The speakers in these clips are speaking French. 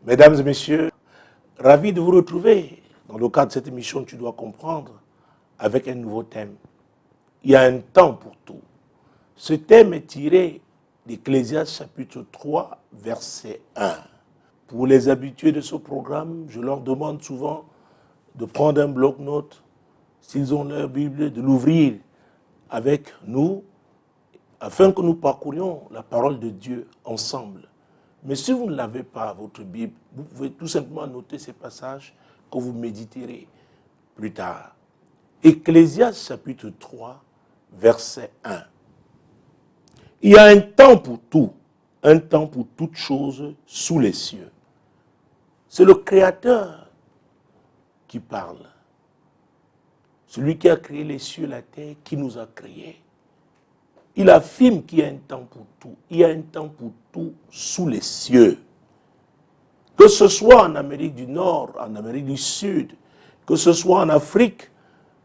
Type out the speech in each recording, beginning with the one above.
Mesdames et messieurs, ravi de vous retrouver dans le cadre de cette émission Tu dois comprendre avec un nouveau thème. Il y a un temps pour tout. Ce thème est tiré d'Ecclésiaste chapitre 3, verset 1. Pour les habitués de ce programme, je leur demande souvent de prendre un bloc-notes, s'ils ont leur Bible, de l'ouvrir avec nous, afin que nous parcourions la parole de Dieu ensemble. Mais si vous ne l'avez pas, votre Bible, vous pouvez tout simplement noter ces passages que vous méditerez plus tard. Ecclésiaste chapitre 3, verset 1. Il y a un temps pour tout, un temps pour toutes choses sous les cieux. C'est le Créateur qui parle. Celui qui a créé les cieux et la terre, qui nous a créés. Il affirme qu'il y a un temps pour tout. Il y a un temps pour tout sous les cieux. Que ce soit en Amérique du Nord, en Amérique du Sud, que ce soit en Afrique,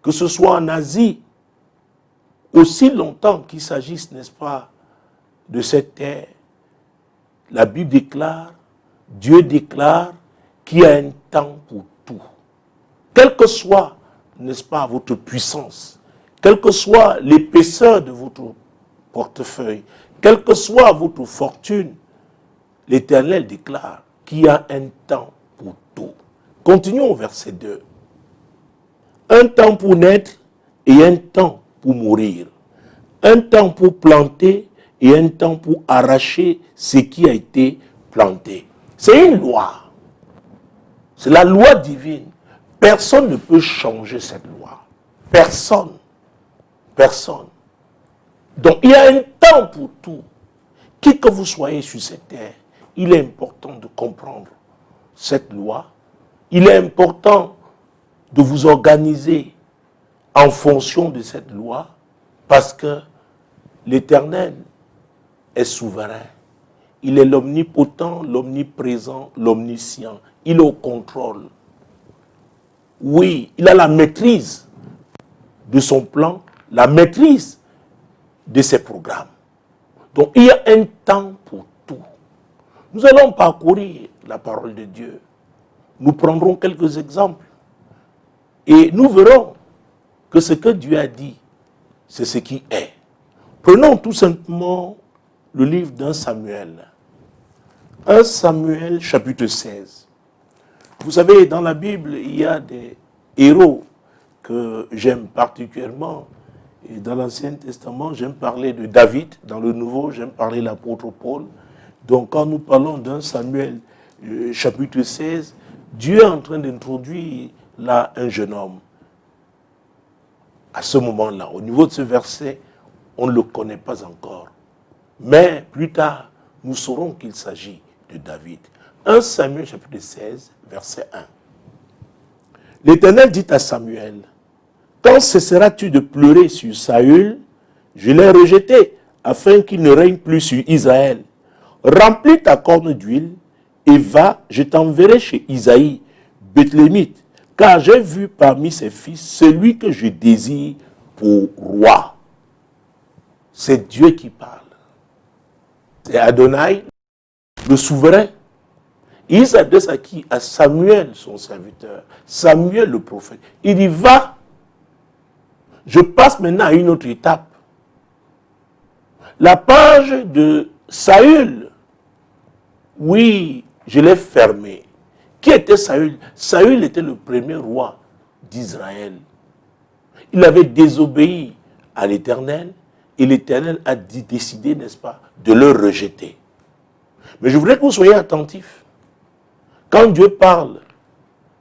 que ce soit en Asie, aussi longtemps qu'il s'agisse, n'est-ce pas, de cette terre, la Bible déclare, Dieu déclare qu'il y a un temps pour tout. Quelle que soit, n'est-ce pas, votre puissance, quelle que soit l'épaisseur de votre portefeuille, quelle que soit votre fortune, l'Éternel déclare qu'il y a un temps pour tout. Continuons au verset 2. Un temps pour naître et un temps pour mourir. Un temps pour planter et un temps pour arracher ce qui a été planté. C'est une loi. C'est la loi divine. Personne ne peut changer cette loi. Personne. Personne. Donc il y a un temps pour tout. Qui que vous soyez sur cette terre, il est important de comprendre cette loi. Il est important de vous organiser en fonction de cette loi parce que l'Éternel est souverain. Il est l'omnipotent, l'omniprésent, l'omniscient. Il est au contrôle. Oui, il a la maîtrise de son plan, la maîtrise de ses programmes. Donc il y a un temps pour tout. Nous allons parcourir la parole de Dieu. Nous prendrons quelques exemples. Et nous verrons que ce que Dieu a dit, c'est ce qui est. Prenons tout simplement le livre d'1 Samuel. 1 Samuel chapitre 16. Vous savez, dans la Bible, il y a des héros que j'aime particulièrement. Et dans l'Ancien Testament, j'aime parler de David. Dans le Nouveau, j'aime parler de l'apôtre Paul. Donc, quand nous parlons d'1 Samuel chapitre 16, Dieu est en train d'introduire là un jeune homme. À ce moment-là, au niveau de ce verset, on ne le connaît pas encore. Mais plus tard, nous saurons qu'il s'agit de David. 1 Samuel chapitre 16, verset 1. L'Éternel dit à Samuel, « Quand cesseras-tu de pleurer sur Saül? Je l'ai rejeté, afin qu'il ne règne plus sur Israël. Remplis ta corne d'huile, et va, je t'enverrai chez Isaïe, Bethlémite, car j'ai vu parmi ses fils celui que je désire pour roi. » C'est Dieu qui parle. C'est Adonai, le souverain. Il s'adresse à qui? À Samuel, son serviteur. Samuel, le prophète. Il dit, va. Je passe maintenant à une autre étape. La page de Saül, oui, je l'ai fermée. Qui était Saül? Saül était le premier roi d'Israël. Il avait désobéi à l'Éternel et l'Éternel a décidé, n'est-ce pas, de le rejeter. Mais je voudrais que vous soyez attentifs. Quand Dieu parle,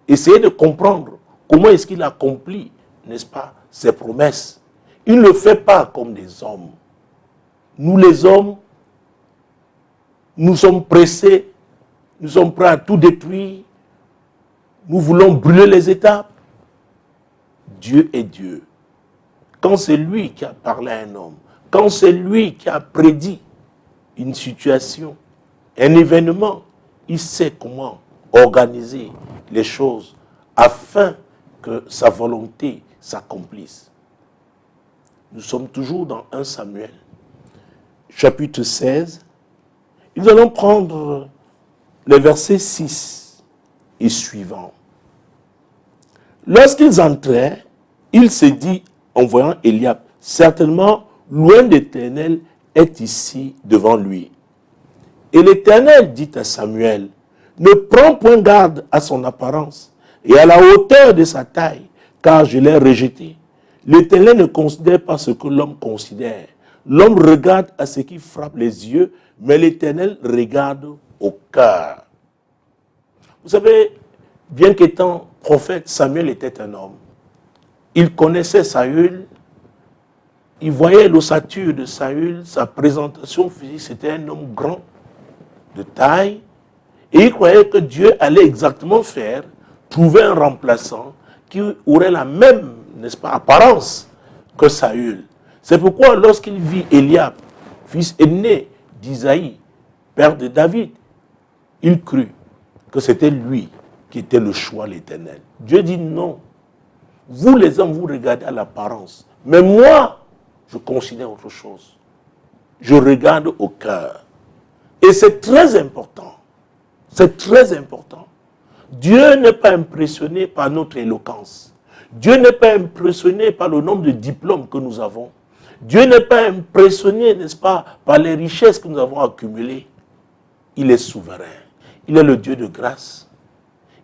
essayez de comprendre comment est-ce qu'il accomplit, n'est-ce pas, ses promesses. Il ne le fait pas comme des hommes. Nous les hommes, nous sommes pressés, nous sommes prêts à tout détruire, nous voulons brûler les étapes. Dieu est Dieu. Quand c'est lui qui a parlé à un homme, quand c'est lui qui a prédit une situation, un événement, il sait comment organiser les choses afin que sa volonté s'accomplisse. Nous sommes toujours dans 1 Samuel, chapitre 16. Nous allons prendre les versets 6 et suivants. Lorsqu'ils entraient, il se dit en voyant Eliab, certainement loin d'Éternel est ici devant lui. Et l'Éternel dit à Samuel, ne prends point garde à son apparence et à la hauteur de sa taille, car je l'ai rejeté. L'Éternel ne considère pas ce que l'homme considère. L'homme regarde à ce qui frappe les yeux, mais l'Éternel regarde au cœur. Vous savez, bien qu'étant prophète, Samuel était un homme. Il connaissait Saül, il voyait l'ossature de Saül, sa présentation physique, c'était un homme grand, de taille, et il croyait que Dieu allait exactement faire, trouver un remplaçant qui aurait la même, n'est-ce pas, apparence que Saül. C'est pourquoi lorsqu'il vit Eliab, fils aîné d'Isaïe, père de David, il crut que c'était lui qui était le choix de l'Éternel. Dieu dit non. Vous les hommes, vous regardez à l'apparence. Mais moi, je considère autre chose. Je regarde au cœur. Et c'est très important. C'est très important. Dieu n'est pas impressionné par notre éloquence. Dieu n'est pas impressionné par le nombre de diplômes que nous avons. Dieu n'est pas impressionné, n'est-ce pas, par les richesses que nous avons accumulées. Il est souverain. Il est le Dieu de grâce.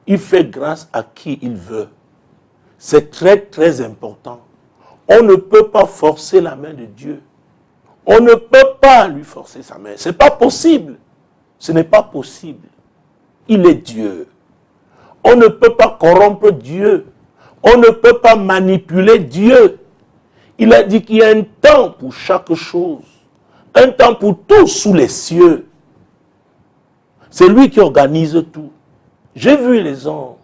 Il fait grâce à qui il veut. C'est très, très important. On ne peut pas forcer la main de Dieu. On ne peut pas lui forcer sa main. Ce n'est pas possible. Ce n'est pas possible. Il est Dieu. On ne peut pas corrompre Dieu. On ne peut pas manipuler Dieu. Il a dit qu'il y a un temps pour chaque chose. Un temps pour tout sous les cieux. C'est lui qui organise tout. J'ai vu les gens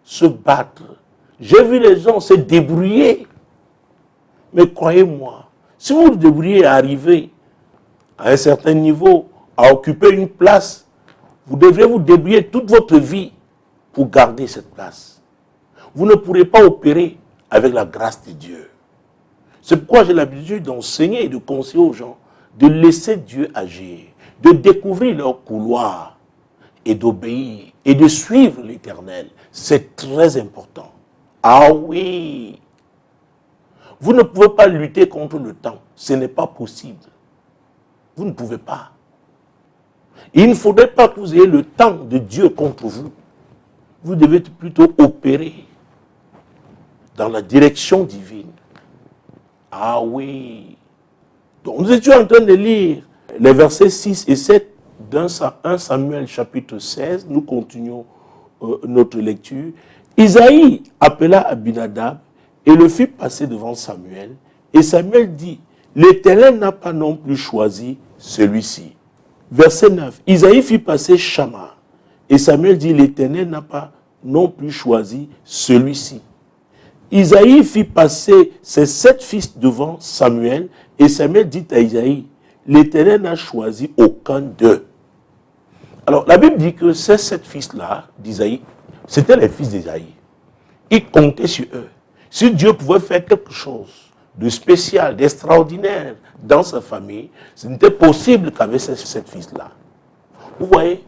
se battre. J'ai vu les gens se débrouiller. Mais croyez-moi, si vous vous débrouillez à arriver à un certain niveau, à occuper une place, vous devrez vous débrouiller toute votre vie pour garder cette place. Vous ne pourrez pas opérer avec la grâce de Dieu. C'est pourquoi j'ai l'habitude d'enseigner et de conseiller aux gens de laisser Dieu agir, de découvrir leur couloir et d'obéir et de suivre l'Éternel. C'est très important. Ah oui! Vous ne pouvez pas lutter contre le temps. Ce n'est pas possible. Vous ne pouvez pas. Il ne faudrait pas que vous ayez le temps de Dieu contre vous. Vous devez plutôt opérer dans la direction divine. Ah oui! Donc nous étions en train de lire les versets 6 et 7 d'1 Samuel chapitre 16. Nous continuons notre lecture. Isaïe appela Abinadab et le fit passer devant Samuel. Et Samuel dit, l'Éternel n'a pas non plus choisi celui-ci. Verset 9. Isaïe fit passer Shama. Et Samuel dit, l'Éternel n'a pas non plus choisi celui-ci. Isaïe fit passer ses 7 fils devant Samuel. Et Samuel dit à Isaïe, l'Éternel n'a choisi aucun d'eux. Alors la Bible dit que ces 7 fils-là d'Isaïe, c'était les fils d'Isaïe. Il comptait sur eux. Si Dieu pouvait faire quelque chose de spécial, d'extraordinaire dans sa famille, ce n'était possible qu'avec ces 7 fils-là. Vous voyez,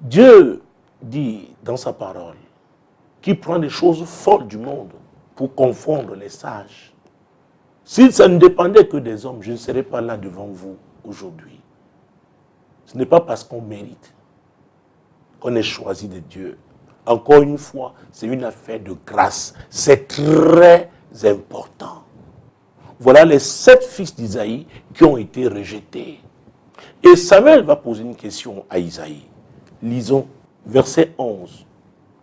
Dieu dit dans sa parole qu'il prend des choses folles du monde pour confondre les sages. Si ça ne dépendait que des hommes, je ne serais pas là devant vous aujourd'hui. Ce n'est pas parce qu'on mérite qu'on est choisi de Dieu. Encore une fois, c'est une affaire de grâce. C'est très important. Voilà les 7 fils d'Isaïe qui ont été rejetés. Et Samuel va poser une question à Isaïe. Lisons verset 11.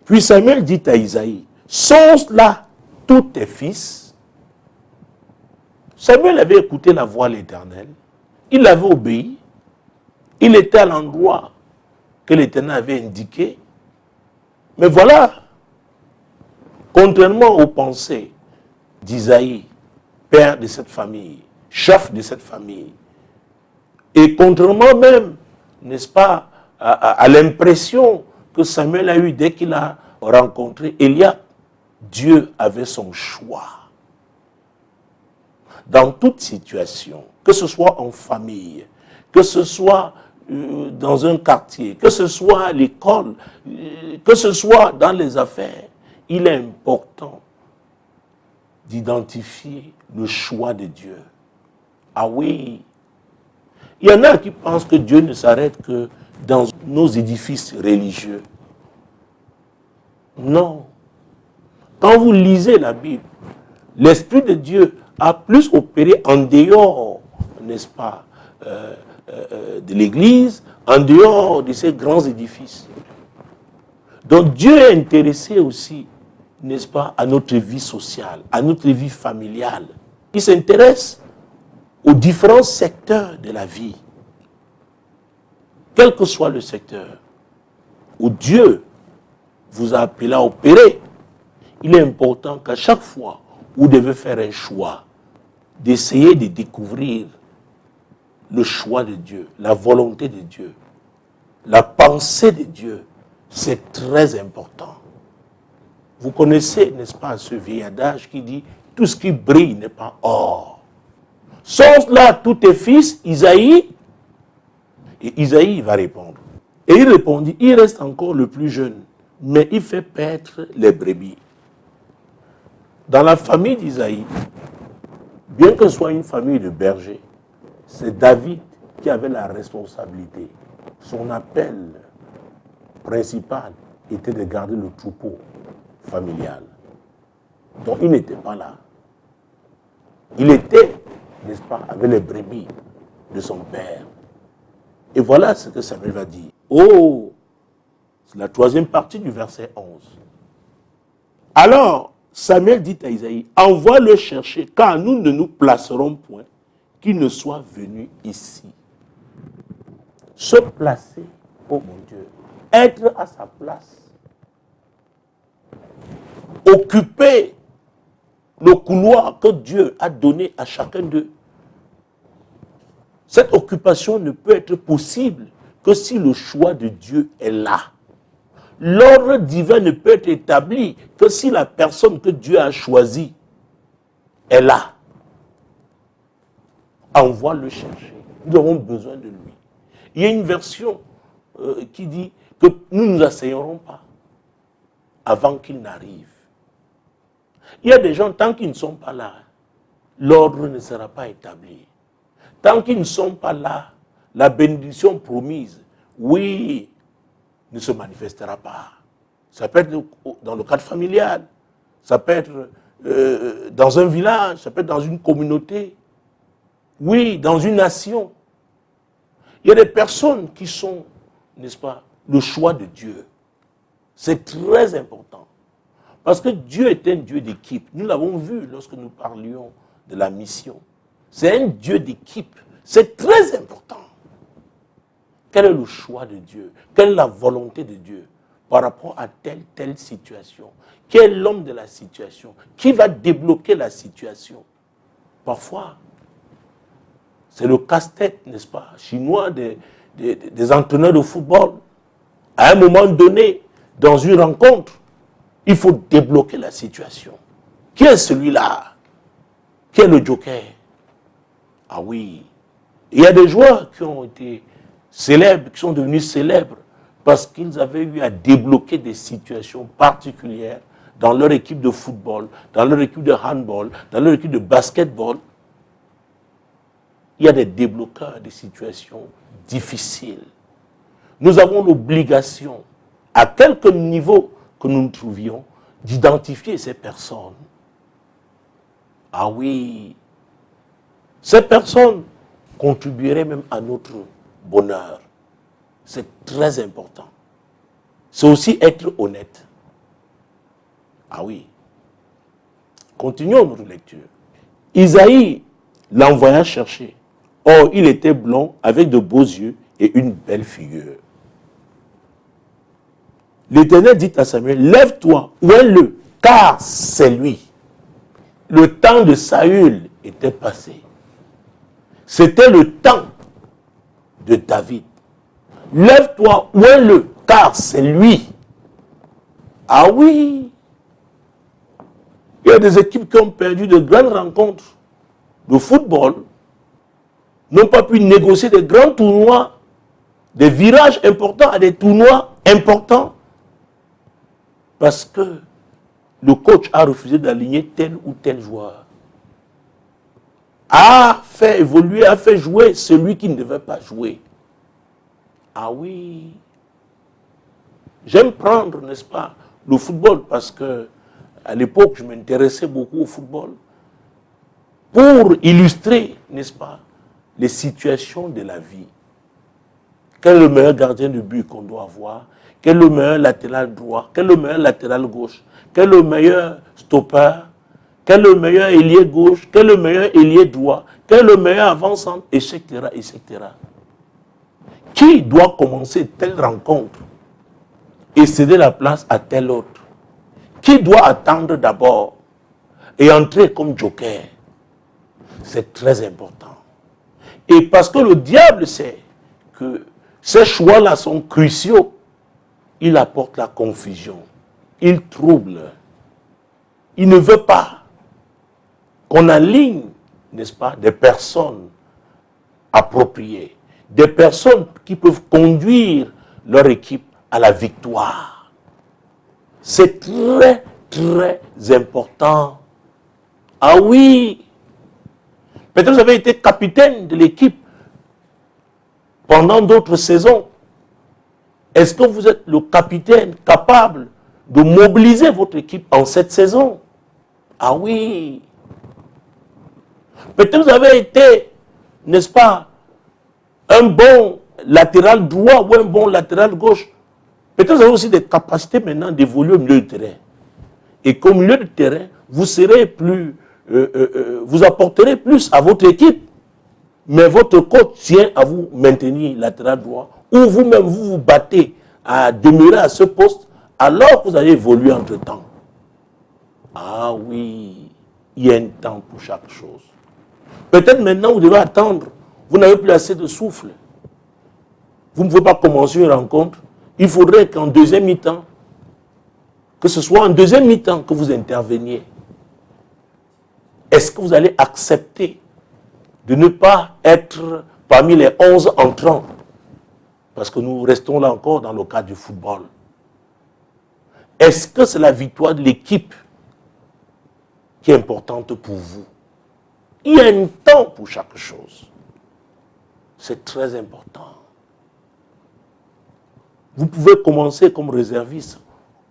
Puis Samuel dit à Isaïe, sont-ce là tous tes fils? Samuel avait écouté la voix de l'Éternel. Il avait obéi. Il était à l'endroit que l'Éternel avait indiqué. Mais voilà, contrairement aux pensées d'Isaïe, père de cette famille, chef de cette famille, et contrairement même, n'est-ce pas, à l'impression que Samuel a eue dès qu'il a rencontré Eliab, Dieu avait son choix. Dans toute situation, que ce soit en famille, que ce soit dans un quartier, que ce soit à l'école, que ce soit dans les affaires, il est important d'identifier le choix de Dieu. Ah oui, il y en a qui pensent que Dieu ne s'arrête que dans nos édifices religieux. Non. Quand vous lisez la Bible, l'Esprit de Dieu a plus opéré en dehors, n'est-ce pas, de l'Église, en dehors de ces grands édifices. Donc Dieu est intéressé aussi, n'est-ce pas, à notre vie sociale, à notre vie familiale. Il s'intéresse aux différents secteurs de la vie. Quel que soit le secteur où Dieu vous a appelé à opérer, il est important qu'à chaque fois où vous devez faire un choix, d'essayer de découvrir le choix de Dieu, la volonté de Dieu, la pensée de Dieu. C'est très important. Vous connaissez, n'est-ce pas, ce vieil adage qui dit « Tout ce qui brille n'est pas or ». Sont là tous tes fils, Isaïe? Et Isaïe va répondre. Et il répondit, il reste encore le plus jeune, mais il fait paître les brebis. Dans la famille d'Isaïe, bien que ce soit une famille de bergers, c'est David qui avait la responsabilité. Son appel principal était de garder le troupeau familial. Donc il n'était pas là. Il était, n'est-ce pas, avec les brebis de son père. Et voilà ce que Samuel va dire. Oh, c'est la troisième partie du verset 11. Alors, Samuel dit à Isaïe, envoie-le chercher, car nous ne nous placerons point, qu'il ne soit venu ici. Se placer, oh mon Dieu, être à sa place, occuper le couloir que Dieu a donné à chacun d'eux. Cette occupation ne peut être possible que si le choix de Dieu est là. L'ordre divin ne peut être établi que si la personne que Dieu a choisie est là. Envoie le chercher. Nous avons besoin de lui. Il y a une version qui dit que nous ne nous asseyerons pas avant qu'il n'arrive. Il y a des gens, tant qu'ils ne sont pas là, l'ordre ne sera pas établi. Tant qu'ils ne sont pas là, la bénédiction promise, oui, ne se manifestera pas. Ça peut être dans le cadre familial, ça peut être dans un village, ça peut être dans une communauté, oui, dans une nation. Il y a des personnes qui sont, n'est-ce pas, le choix de Dieu. C'est très important. Parce que Dieu est un Dieu d'équipe. Nous l'avons vu lorsque nous parlions de la mission. C'est un Dieu d'équipe. C'est très important. Quel est le choix de Dieu? Quelle est la volonté de Dieu par rapport à telle situation? Qui est l'homme de la situation? Qui va débloquer la situation? Parfois, c'est le casse-tête, n'est-ce pas, chinois des entraîneurs de football. À un moment donné, dans une rencontre, il faut débloquer la situation. Qui est celui-là? Qui est le joker? Ah oui. Il y a des joueurs qui ont été célèbres, qui sont devenus célèbres parce qu'ils avaient eu à débloquer des situations particulières dans leur équipe de football, dans leur équipe de handball, dans leur équipe de basketball. Il y a des débloqueurs de situations difficiles. Nous avons l'obligation, à quelque niveau que nous nous trouvions, d'identifier ces personnes. Ah oui, ces personnes contribueraient même à notre bonheur. C'est très important. C'est aussi être honnête. Ah oui. Continuons notre lecture. Isaïe l'envoya chercher. Or, il était blond, avec de beaux yeux et une belle figure. L'Éternel dit à Samuel, lève-toi, ouais-le, car c'est lui. Le temps de Saül était passé. C'était le temps de David. Lève-toi, ouais-le, car c'est lui. Ah oui. Il y a des équipes qui ont perdu de grandes rencontres de football, n'ont pas pu négocier de grands tournois, des virages importants à des tournois importants, parce que le coach a refusé d'aligner tel ou tel joueur. A fait évoluer, a fait jouer celui qui ne devait pas jouer. Ah oui. J'aime prendre, n'est-ce pas, le football, parce que à l'époque, je m'intéressais beaucoup au football, pour illustrer, n'est-ce pas, les situations de la vie. Quel est le meilleur gardien de but qu'on doit avoir? Quel est le meilleur latéral droit? Quel est le meilleur latéral gauche? Quel est le meilleur stopper? Quel est le meilleur ailier gauche? Quel est le meilleur ailier droit? Quel est le meilleur avant-centre? Etc., etc. Qui doit commencer telle rencontre et céder la place à tel autre? Qui doit attendre d'abord et entrer comme joker? C'est très important. Et parce que le diable sait que ces choix-là sont cruciaux, il apporte la confusion, il trouble. Il ne veut pas qu'on aligne, n'est-ce pas, des personnes appropriées, des personnes qui peuvent conduire leur équipe à la victoire. C'est très, très important. Ah oui! Peut-être vous avez été capitaine de l'équipe pendant d'autres saisons. Est-ce que vous êtes le capitaine capable de mobiliser votre équipe en cette saison? Ah oui. Peut-être vous avez été, n'est-ce pas, un bon latéral droit ou un bon latéral gauche. Peut-être vous avez aussi des capacités maintenant d'évoluer au milieu du terrain. Et qu'au milieu du terrain, vous serez plus, vous apporterez plus à votre équipe. Mais votre coach tient à vous maintenir latéral droit, ou vous-même vous vous battez à demeurer à ce poste alors que vous allez évoluer entre-temps. Ah oui, il y a un temps pour chaque chose. Peut-être maintenant vous devez attendre, vous n'avez plus assez de souffle. Vous ne pouvez pas commencer une rencontre. Il faudrait qu'en deuxième mi-temps, que ce soit en deuxième mi-temps que vous interveniez. Est-ce que vous allez accepter de ne pas être parmi les 11 entrants? Parce que nous restons là encore dans le cadre du football. Est-ce que c'est la victoire de l'équipe qui est importante pour vous? Il y a un temps pour chaque chose. C'est très important. Vous pouvez commencer comme réserviste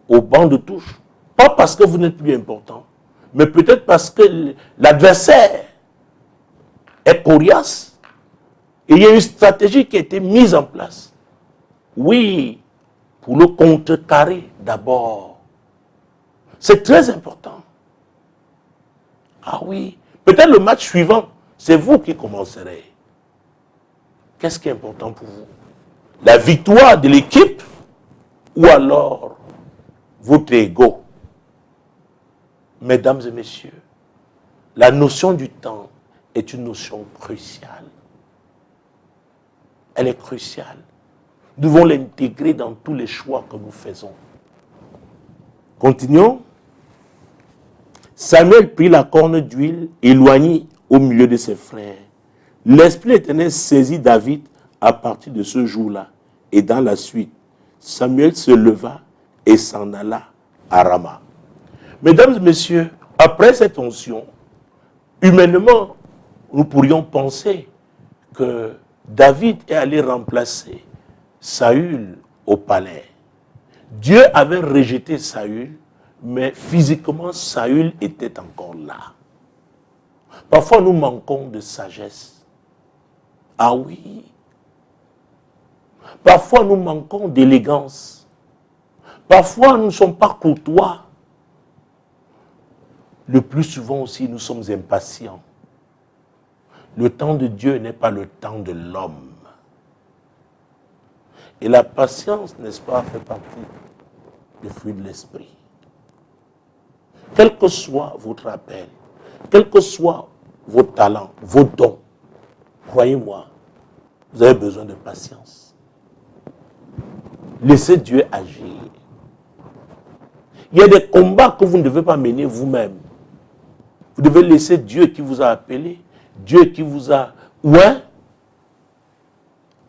au banc de touche. Pas parce que vous n'êtes plus important, mais peut-être parce que l'adversaire est coriace. Et il y a une stratégie qui a été mise en place. Oui, pour le contrecarrer d'abord. C'est très important. Ah oui, peut-être le match suivant, c'est vous qui commencerez. Qu'est-ce qui est important pour vous? La victoire de l'équipe ou alors votre ego? Mesdames et messieurs, la notion du temps est une notion cruciale. Elle est cruciale. Nous devons l'intégrer dans tous les choix que nous faisons. Continuons. Samuel prit la corne d'huile, éloigné au milieu de ses frères. L'Esprit éternel saisit David à partir de ce jour-là. Et dans la suite, Samuel se leva et s'en alla à Rama. Mesdames et messieurs, après cette onction, humainement, nous pourrions penser que David est allé remplacer Saül au palais. Dieu avait rejeté Saül, mais physiquement, Saül était encore là. Parfois, nous manquons de sagesse. Ah oui. Parfois, nous manquons d'élégance. Parfois, nous ne sommes pas courtois. Le plus souvent aussi, nous sommes impatients. Le temps de Dieu n'est pas le temps de l'homme. Et la patience, n'est-ce pas, fait partie des fruits de l'esprit. Quel que soit votre appel, quel que soit vos talents, vos dons, croyez-moi, vous avez besoin de patience. Laissez Dieu agir. Il y a des combats que vous ne devez pas mener vous-même. Vous devez laisser Dieu qui vous a appelé, Dieu qui vous a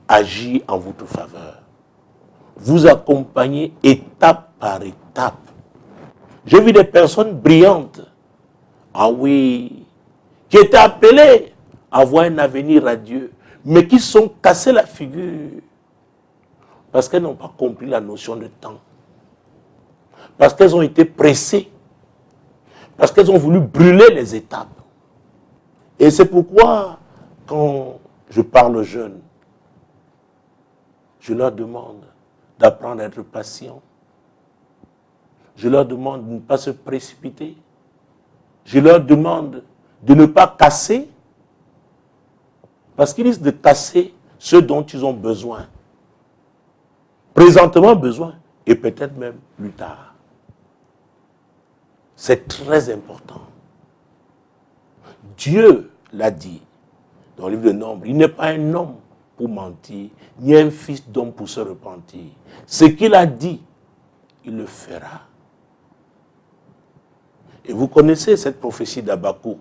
agir en votre faveur. Vous accompagner étape par étape. J'ai vu des personnes brillantes, ah oui, qui étaient appelées à avoir un avenir radieux, mais qui sont cassées la figure parce qu'elles n'ont pas compris la notion de temps. Parce qu'elles ont été pressées. Parce qu'elles ont voulu brûler les étapes. Et c'est pourquoi, quand je parle aux jeunes, je leur demande d'apprendre à être patient. Je leur demande de ne pas se précipiter. Je leur demande de ne pas casser, parce qu'ils risquent de casser ce dont ils ont besoin. Présentement besoin, et peut-être même plus tard. C'est très important. Dieu l'a dit dans le livre de Nombre, il n'est pas un homme pour mentir, ni un fils d'homme pour se repentir. Ce qu'il a dit, il le fera. Et vous connaissez cette prophétie d'Habakkuk.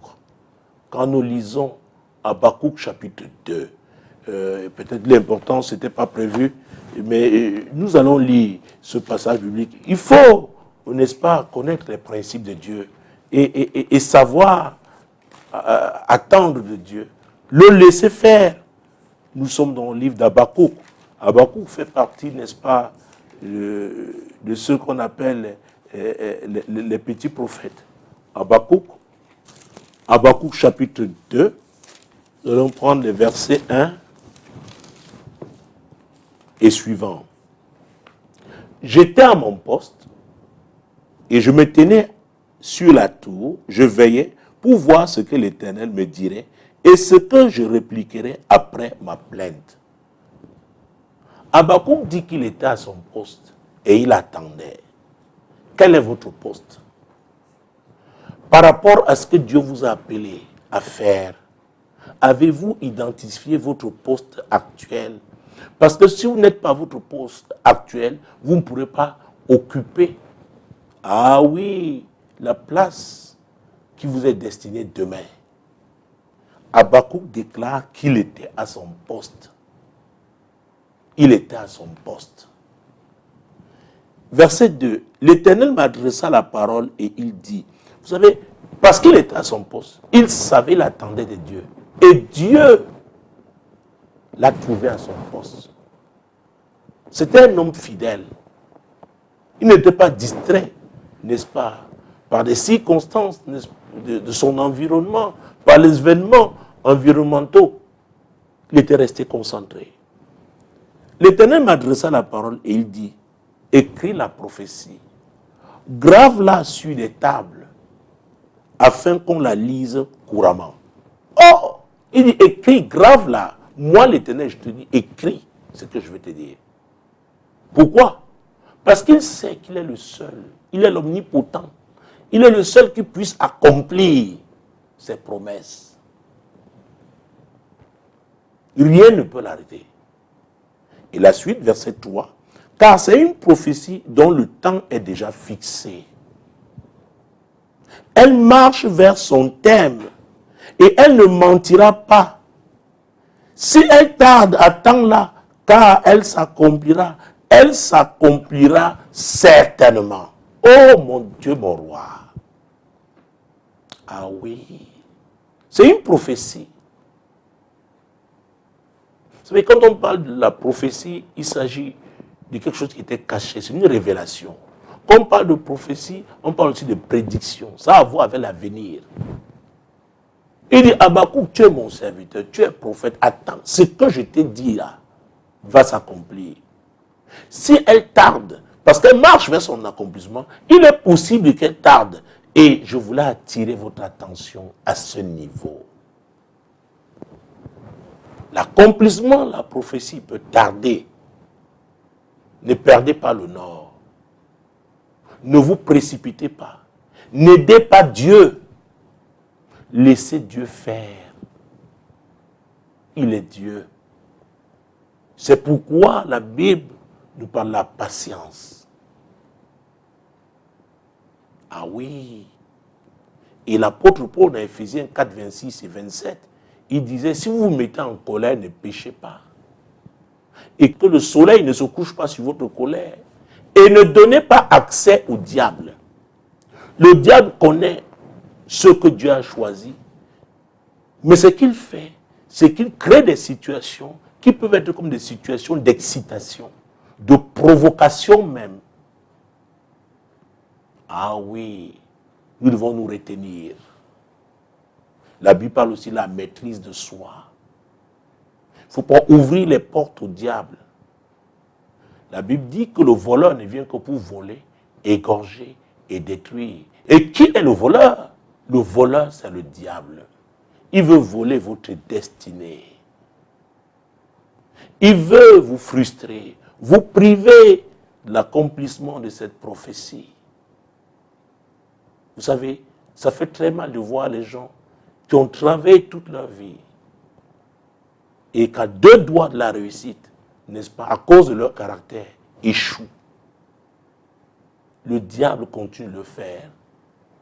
Quand nous lisons Habakkuk chapitre 2, peut-être l'important, ce n'était pas prévu, mais nous allons lire ce passage biblique. Il faut, n'est-ce pas, connaître les principes de Dieu et savoir attendre de Dieu, le laisser faire. Nous sommes dans le livre d'Habakkuk. Habakkuk fait partie, n'est-ce pas, de ceux qu'on appelle les petits prophètes. Habakkuk chapitre 2, nous allons prendre les versets 1 et suivants. J'étais à mon poste et je me tenais sur la tour, je veillais pour voir ce que l'Éternel me dirait et ce que je répliquerais après ma plainte. Habakkuk dit qu'il était à son poste et il attendait. Quel est votre poste? Par rapport à ce que Dieu vous a appelé à faire, avez-vous identifié votre poste actuel? Parce que si vous n'êtes pas votre poste actuel, vous ne pourrez pas occuper, ah oui, la place qui vous est destinée demain. Habakkuk déclare qu'il était à son poste. Il était à son poste. Verset 2. L'Éternel m'adressa la parole et il dit, vous savez, parce qu'il était à son poste, il savait, il attendait de Dieu. Et Dieu l'a trouvé à son poste. C'était un homme fidèle. Il n'était pas distrait, n'est-ce pas, par des circonstances de son environnement, par les événements environnementaux. Il était resté concentré. L'Éternel m'adressa la parole et il dit, écris la prophétie, grave-la sur des tables, afin qu'on la lise couramment. Oh, il dit, écris, grave-la. Moi, l'Éternel, je te dis, écris ce que je vais te dire. Pourquoi? Parce qu'il sait qu'il est le seul. Il est l'omnipotent. Il est le seul qui puisse accomplir ses promesses. Rien ne peut l'arrêter. Et la suite, verset 3. Car c'est une prophétie dont le temps est déjà fixé. Elle marche vers son terme et elle ne mentira pas. Si elle tarde à temps-là, car elle s'accomplira certainement. Oh mon Dieu, mon roi. Ah oui, c'est une prophétie. Vous savez, quand on parle de la prophétie, il s'agit de quelque chose qui était caché, c'est une révélation. Quand on parle de prophétie, on parle aussi de prédiction. Ça a à voir avec l'avenir. Il dit, Habakkuk, tu es mon serviteur, tu es prophète, attends, ce que je t'ai dit là va s'accomplir. Si elle tarde, parce qu'elle marche vers son accomplissement, il est possible qu'elle tarde. Et je voulais attirer votre attention à ce niveau. L'accomplissement, la prophétie peut tarder. Ne perdez pas le nord. Ne vous précipitez pas. N'aidez pas Dieu. Laissez Dieu faire. Il est Dieu. C'est pourquoi la Bible nous parle de la patience. Ah oui. Et l'apôtre Paul dans Ephésiens 4, 26 et 27, il disait, si vous vous mettez en colère, ne péchez pas. Et que le soleil ne se couche pas sur votre colère. Et ne donnez pas accès au diable. Le diable connaît ce que Dieu a choisi. Mais ce qu'il fait, c'est qu'il crée des situations qui peuvent être comme des situations d'excitation, de provocation même. Ah oui, nous devons nous retenir. La Bible parle aussi de la maîtrise de soi. Il ne faut pas ouvrir les portes au diable. La Bible dit que le voleur ne vient que pour voler, égorger et détruire. Et qui est le voleur? Le voleur, c'est le diable. Il veut voler votre destinée. Il veut vous frustrer, vous priver de l'accomplissement de cette prophétie. Vous savez, ça fait très mal de voir les gens qui ont travaillé toute leur vie et qu'à 2 doigts de la réussite, n'est-ce pas, à cause de leur caractère, échouent. Le diable continue de le faire.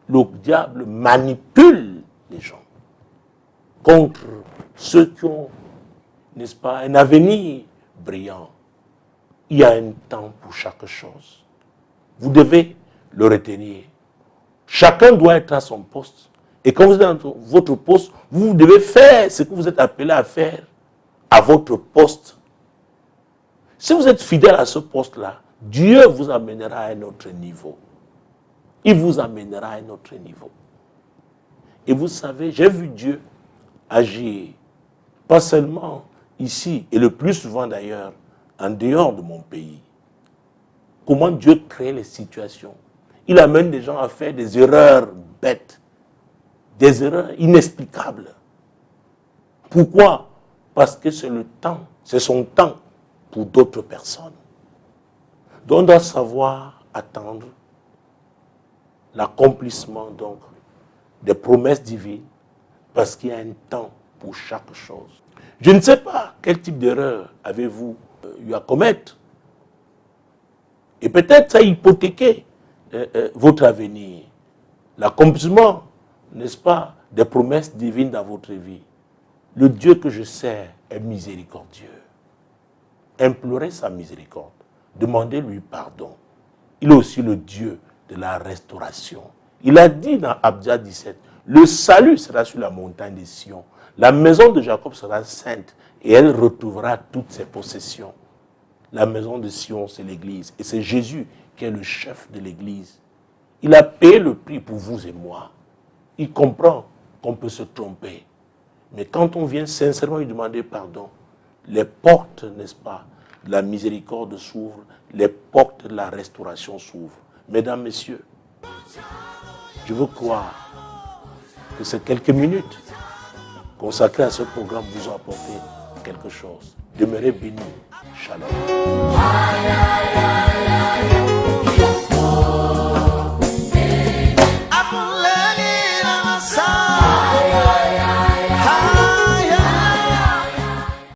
Le diable manipule les gens contre ceux qui ont, n'est-ce pas, un avenir brillant. Il y a un temps pour chaque chose. Vous devez le retenir. Chacun doit être à son poste. Et quand vous êtes dans votre poste, vous devez faire ce que vous êtes appelé à faire à votre poste. Si vous êtes fidèle à ce poste-là, Dieu vous amènera à un autre niveau. Il vous amènera à un autre niveau. Et vous savez, j'ai vu Dieu agir, pas seulement ici, et le plus souvent d'ailleurs, en dehors de mon pays. Comment Dieu crée les situations. Il amène des gens à faire des erreurs bêtes, des erreurs inexplicables. Pourquoi? Parce que c'est le temps, c'est son temps pour d'autres personnes. Donc on doit savoir attendre l'accomplissement donc des promesses divines parce qu'il y a un temps pour chaque chose. Je ne sais pas quel type d'erreur avez-vous eu à commettre. Et peut-être ça a hypothéqué votre avenir. L'accomplissement, n'est-ce pas, des promesses divines dans votre vie. Le Dieu que je sers est miséricordieux. Implorez sa miséricorde. Demandez-lui pardon. Il est aussi le Dieu de la restauration. Il a dit dans Abdia 17, le salut sera sur la montagne de Sion. La maison de Jacob sera sainte et elle retrouvera toutes ses possessions. La maison de Sion, c'est l'église. Et c'est Jésus qui est le chef de l'église. Il a payé le prix pour vous et moi. Il comprend qu'on peut se tromper. Mais quand on vient sincèrement lui demander pardon, les portes, n'est-ce pas, de la miséricorde s'ouvrent, les portes de la restauration s'ouvrent. Mesdames, messieurs, je veux croire que ces quelques minutes consacrées à ce programme vous ont apporté quelque chose. Demeurez bénis. Shalom.